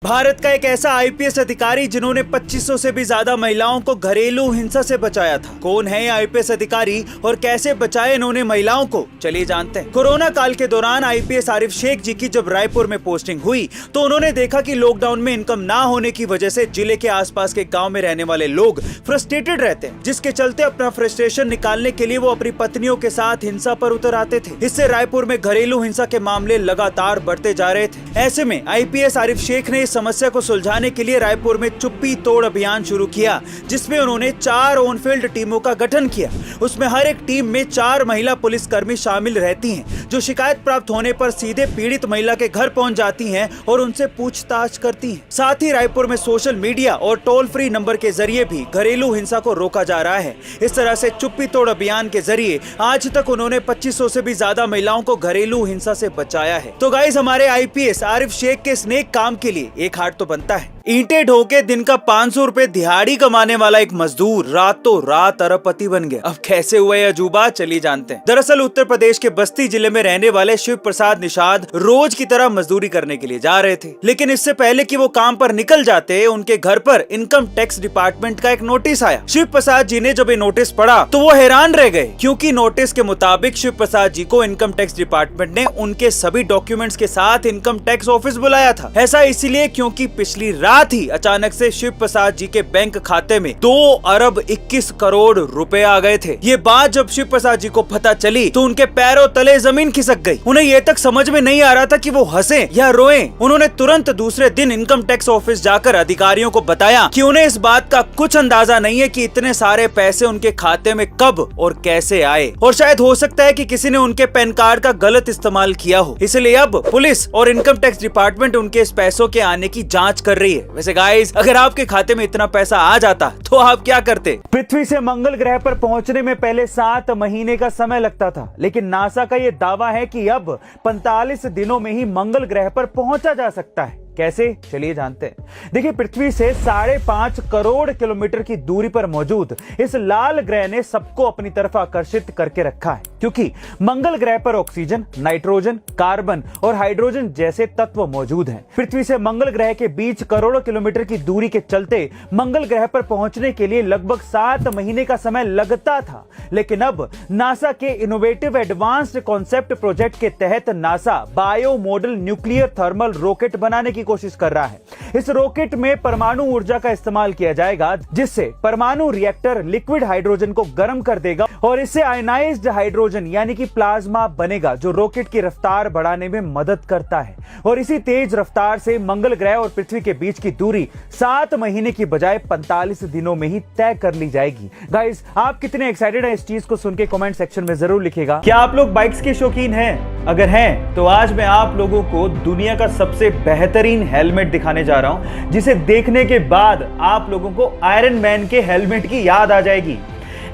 भारत का एक ऐसा आईपीएस अधिकारी जिन्होंने 2500 से भी ज्यादा महिलाओं को घरेलू हिंसा से बचाया था। कौन है ये आईपीएस अधिकारी और कैसे बचाए इन्होंने महिलाओं को, चलिए जानते हैं। कोरोना काल के दौरान आईपीएस आरिफ शेख जी की जब रायपुर में पोस्टिंग हुई तो उन्होंने देखा कि लॉकडाउन में इनकम ना होने की वजह से जिले के आसपास के गाँव में रहने वाले लोग फ्रस्ट्रेटेड रहते हैं, जिसके चलते अपना फ्रस्ट्रेशन निकालने के लिए वो अपनी पत्नियों के साथ हिंसा पर उतर आते थे। इससे रायपुर में घरेलू हिंसा के मामले लगातार बढ़ते जा रहे थे। ऐसे में आईपीएस आरिफ शेख ने समस्या को सुलझाने के लिए रायपुर में चुप्पी तोड़ अभियान शुरू किया, जिसमें उन्होंने 4 ऑन फील्ड टीमों का गठन किया। उसमें हर एक टीम में 4 महिला पुलिसकर्मी शामिल रहती हैं, जो शिकायत प्राप्त होने पर सीधे पीड़ित महिला के घर पहुंच जाती हैं और उनसे पूछताछ करती हैं। साथ ही रायपुर में सोशल मीडिया और टोल फ्री नंबर के जरिए भी घरेलू हिंसा को रोका जा रहा है। इस तरह से चुप्पी तोड़ अभियान के जरिए आज तक उन्होंने 2500 से भी ज्यादा महिलाओं को घरेलू हिंसा से बचाया है। तो गाइस, हमारे आईपीएस आरिफ शेख के इस नेक काम के लिए एक हार्ट तो बनता है। ईंटें ढो के दिन का 500 रुपए दिहाड़ी कमाने वाला एक मजदूर रातों रात अरबपति बन गया। अब कैसे हुआ यह अजूबा, चलिए जानते हैं। दरअसल उत्तर प्रदेश के बस्ती जिले में रहने वाले शिव प्रसाद निषाद रोज की तरह मजदूरी करने के लिए जा रहे थे, लेकिन इससे पहले कि वो काम पर निकल जाते उनके घर पर इनकम टैक्स डिपार्टमेंट का एक नोटिस आया। शिव प्रसाद जी ने जब ये नोटिस पढ़ा तो वो हैरान रह गए, क्योंकि नोटिस के मुताबिक शिव प्रसाद जी को इनकम टैक्स डिपार्टमेंट ने उनके सभी डॉक्यूमेंट्स के साथ इनकम टैक्स ऑफिस बुलाया था। ऐसा इसलिए क्योंकि पिछली रात ही अचानक से शिव प्रसाद जी के बैंक खाते में 2 अरब 21 करोड़ रुपए आ गए थे। ये बात जब शिव प्रसाद जी को पता चली तो उनके पैरों तले जमीन खिसक गई। उन्हें ये तक समझ में नहीं आ रहा था कि वो हंसे या रोएं। उन्होंने तुरंत दूसरे दिन इनकम टैक्स ऑफिस जाकर अधिकारियों को बताया कि उन्हें इस बात का कुछ अंदाजा नहीं है कि इतने सारे पैसे उनके खाते में कब और कैसे आए, और शायद हो सकता है कि किसी ने उनके पैन कार्ड का गलत इस्तेमाल किया हो। इसलिए अब पुलिस और इनकम टैक्स डिपार्टमेंट उनके इस पैसों के आने की जांच कर रही है। वैसे गाइस, अगर आपके खाते में इतना पैसा आ जाता तो आप क्या करते? पृथ्वी से मंगल ग्रह पर पहुंचने में पहले 7 महीने का समय लगता था, लेकिन नासा का यह दावा है कि अब 45 दिनों में ही मंगल ग्रह पर पहुंचा जा सकता है। कैसे, चलिए जानते हैं। देखिए, पृथ्वी से 5.5 करोड़ किलोमीटर की दूरी पर मौजूद इस लाल ग्रह ने सबको अपनी तरफ आकर्षित करके रखा है, क्योंकि मंगल ग्रह पर ऑक्सीजन, नाइट्रोजन, कार्बन और हाइड्रोजन जैसे तत्व मौजूद हैं। पृथ्वी से मंगल ग्रह के बीच करोड़ों किलोमीटर की दूरी के चलते मंगल ग्रह पर पहुंचने के लिए लगभग 7 महीने का समय लगता था, लेकिन अब नासा के इनोवेटिव एडवांस्ड कॉन्सेप्ट प्रोजेक्ट के तहत NASA bio model nuclear thermal rocket बनाने की कोशिश कर रहा है। इस रॉकेट में परमाणु ऊर्जा का इस्तेमाल किया जाएगा, जिससे परमाणु रिएक्टर लिक्विड हाइड्रोजन को गर्म कर देगा और इससे आयनाइज्ड हाइड्रोजन यानी कि प्लाज्मा बनेगा, जो रॉकेट की रफ्तार बढ़ाने में मदद करता है। और इसी तेज रफ्तार से मंगल ग्रह और पृथ्वी के बीच की दूरी 7 महीने की बजाय 45 दिनों में ही तय कर ली जाएगी। गाइस, आप कितने एक्साइटेड हैं इस चीज को सुन के कमेंट सेक्शन में जरूर लिखिएगा। क्या आप लोग बाइक्स के शौकीन हैं? अगर हैं तो आज मैं आप लोगों को दुनिया का सबसे बेहतरीन हेलमेट दिखाने जा रहा हूं, जिसे देखने के बाद आप लोगों को आयरन मैन के हेलमेट की याद आ जाएगी।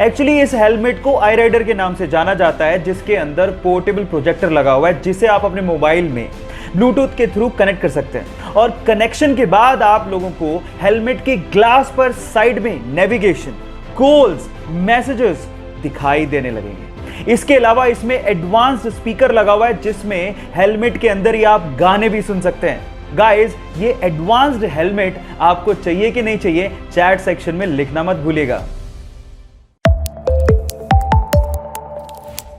एक्चुअली इस हेलमेट को आई राइडर के नाम से जाना जाता है, जिसके अंदर पोर्टेबल प्रोजेक्टर लगा हुआ है, जिसे आप अपने मोबाइल में ब्लूटूथ के थ्रू कनेक्ट कर सकते हैं। और कनेक्शन के बाद आप लोगों को हेलमेट के ग्लास पर साइड में नेविगेशन, कॉल्स, मैसेजेस दिखाई देने लगेंगे। इसके अलावा इसमें एडवांस्ड स्पीकर लगा हुआ है, जिसमें हेलमेट के अंदर ही आप गाने भी सुन सकते हैं। गाइस, ये एडवांस्ड हेलमेट आपको चाहिए कि नहीं चाहिए, चैट सेक्शन में लिखना मत भूलिएगा।